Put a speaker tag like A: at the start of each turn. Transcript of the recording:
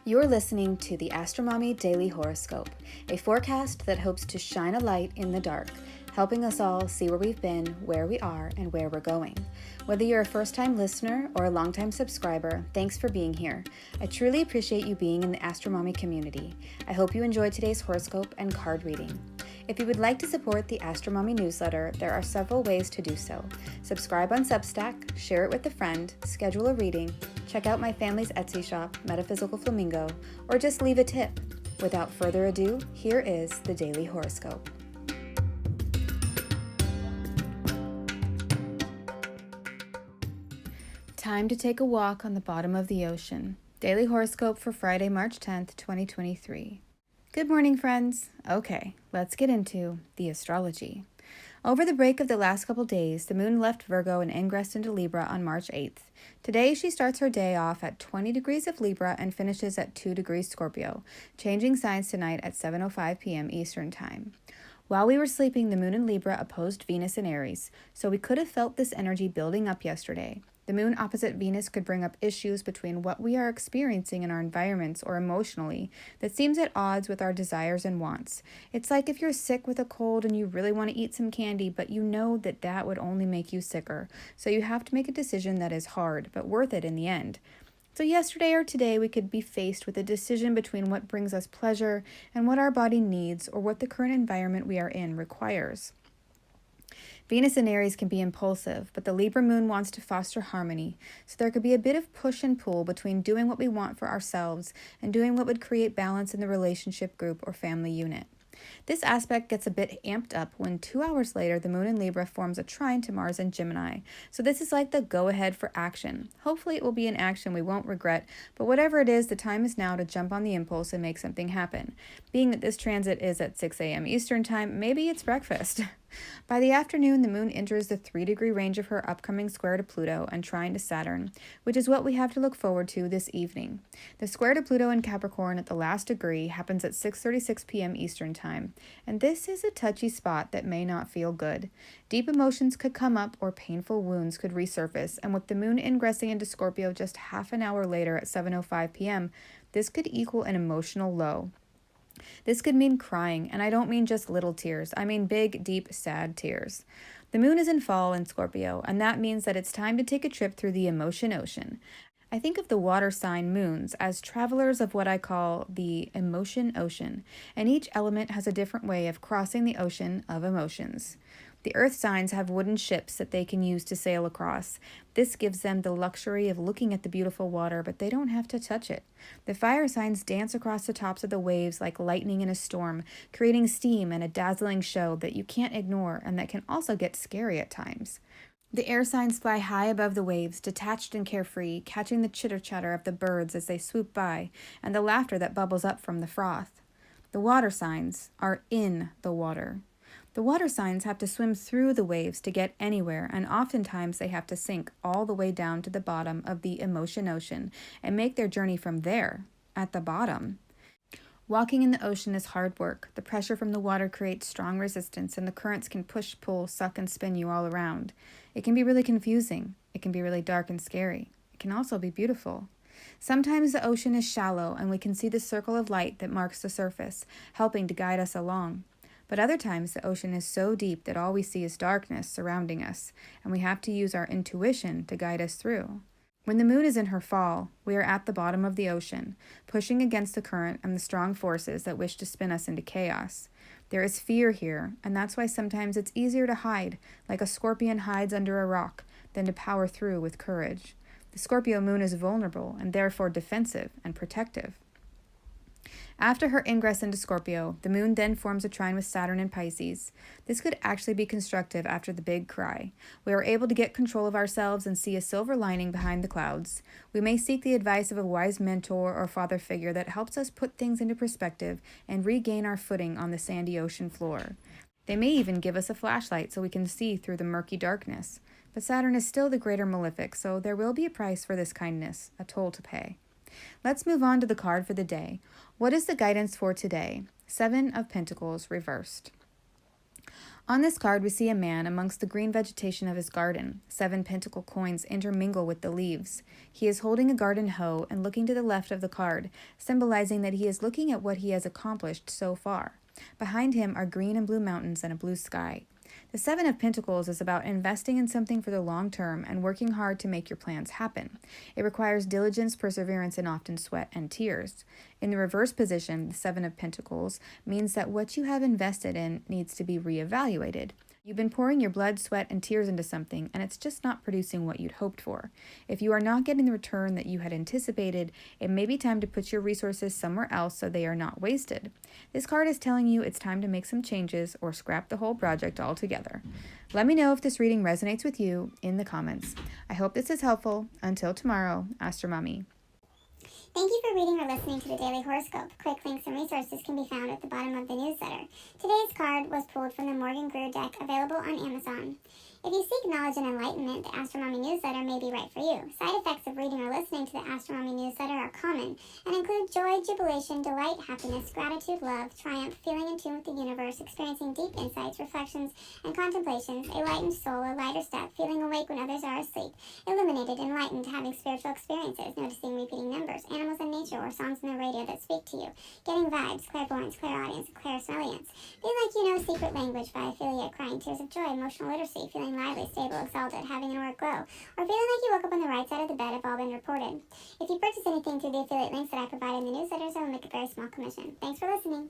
A: You're listening to the AstroMommy Daily Horoscope, a forecast that hopes to shine a light in the dark, helping us all see where we've been, where we are, and where we're going. Whether you're a first-time listener or a long-time subscriber, thanks for being here. I truly appreciate you being in the AstroMommy community. I hope you enjoyed today's horoscope and card reading. If you would like to support the AstroMommy Newsletter, there are several ways to do so. Subscribe on Substack, share it with a friend, schedule a reading, check out my family's Etsy shop, Metaphysical Flamingo, or just leave a tip. Without further ado, here is the Daily Horoscope. Time to take a walk on the bottom of the ocean. Daily Horoscope for Friday, March 10th, 2023. Good morning, friends. Okay, let's get into the astrology. Over the break of the last couple days, the moon left Virgo and ingressed into Libra on March 8th. Today, she starts her day off at 20 degrees of Libra and finishes at 2 degrees Scorpio, changing signs tonight at 7:05 p.m. Eastern Time. While we were sleeping, the moon in Libra opposed Venus in Aries, so we could have felt this energy building up yesterday. The moon opposite Venus could bring up issues between what we are experiencing in our environments or emotionally that seems at odds with our desires and wants. It's like if you're sick with a cold and you really want to eat some candy, but you know that that would only make you sicker. So you have to make a decision that is hard, but worth it in the end. So yesterday or today, we could be faced with a decision between what brings us pleasure and what our body needs or what the current environment we are in requires. Venus in Aries can be impulsive, but the Libra moon wants to foster harmony, so there could be a bit of push and pull between doing what we want for ourselves and doing what would create balance in the relationship group or family unit. This aspect gets a bit amped up when 2 hours later the moon in Libra forms a trine to Mars in Gemini. So this is like the go-ahead for action. Hopefully it will be an action we won't regret, but whatever it is, the time is now to jump on the impulse and make something happen. Being that this transit is at 6 a.m. Eastern Time, maybe it's breakfast. By the afternoon, the moon enters the 3-degree range of her upcoming square to Pluto and trine to Saturn, which is what we have to look forward to this evening. The square to Pluto in Capricorn at the last degree happens at 6:36 p.m. Eastern Time, and this is a touchy spot that may not feel good. Deep emotions could come up or painful wounds could resurface, and with the moon ingressing into Scorpio just half an hour later at 7:05 p.m., this could equal an emotional low. This could mean crying, and I don't mean just little tears. I mean big, deep, sad tears. The moon is in fall in Scorpio, and that means that it's time to take a trip through the emotion ocean. I think of the water sign moons as travelers of what I call the emotion ocean, and each element has a different way of crossing the ocean of emotions. The earth signs have wooden ships that they can use to sail across. This gives them the luxury of looking at the beautiful water, but they don't have to touch it. The fire signs dance across the tops of the waves like lightning in a storm, creating steam and a dazzling show that you can't ignore and that can also get scary at times. The air signs fly high above the waves, detached and carefree, catching the chitter-chatter of the birds as they swoop by and the laughter that bubbles up from the froth. The water signs are in the water. The water signs have to swim through the waves to get anywhere, and oftentimes they have to sink all the way down to the bottom of the emotion ocean and make their journey from there, at the bottom. Walking in the ocean is hard work. The pressure from the water creates strong resistance, and the currents can push, pull, suck, and spin you all around. It can be really confusing. It can be really dark and scary. It can also be beautiful. Sometimes the ocean is shallow, and we can see the circle of light that marks the surface, helping to guide us along. But other times the ocean is so deep that all we see is darkness surrounding us, and we have to use our intuition to guide us through. When the moon is in her fall, we are at the bottom of the ocean, pushing against the current and the strong forces that wish to spin us into chaos. There is fear here, and that's why sometimes it's easier to hide, like a scorpion hides under a rock, than to power through with courage. The Scorpio moon is vulnerable and therefore defensive and protective. After her ingress into Scorpio, the moon then forms a trine with Saturn in Pisces. This could actually be constructive after the big cry. We are able to get control of ourselves and see a silver lining behind the clouds. We may seek the advice of a wise mentor or father figure that helps us put things into perspective and regain our footing on the sandy ocean floor. They may even give us a flashlight so we can see through the murky darkness. But Saturn is still the greater malefic, so there will be a price for this kindness, a toll to pay. Let's move on to the card for the day. What is the guidance for today? 7 of Pentacles reversed. On this card, we see a man amongst the green vegetation of his garden. 7 pentacle coins intermingle with the leaves. He is holding a garden hoe and looking to the left of the card, symbolizing that he is looking at what he has accomplished so far. Behind him are green and blue mountains and a blue sky. The 7 of Pentacles is about investing in something for the long term and working hard to make your plans happen. It requires diligence, perseverance, and often sweat and tears. In the reverse position, the 7 of Pentacles means that what you have invested in needs to be reevaluated. You've been pouring your blood, sweat, and tears into something, and it's just not producing what you'd hoped for. If you are not getting the return that you had anticipated, it may be time to put your resources somewhere else so they are not wasted. This card is telling you it's time to make some changes or scrap the whole project altogether. Let me know if this reading resonates with you in the comments. I hope this is helpful. Until tomorrow, AstroMommy.
B: Thank you for reading or listening to the Daily Horoscope. Quick links and resources can be found at the bottom of the newsletter. Today's card was pulled from the Morgan-Greer Deck, available on Amazon. If you seek knowledge and enlightenment, the AstroMommy Newsletter may be right for you. Side effects of reading or listening to the AstroMommy Newsletter are common and include joy, jubilation, delight, happiness, gratitude, love, triumph, feeling in tune with the universe, experiencing deep insights, reflections, and contemplations, a lightened soul, a lighter step, feeling awake when others are asleep, illuminated, enlightened, having spiritual experiences, noticing repeating numbers, animals in nature, or songs on the radio that speak to you, getting vibes, clairvoyance, clairaudience, and clairsmelliance, feel like you know secret language by affiliate, crying tears of joy, emotional literacy, feeling lively, stable, exalted, having an auric glow, or feeling like you woke up on the right side of the bed have all been reported. If you purchase anything through the affiliate links that I provide in the newsletters, I will make a very small commission. Thanks for listening.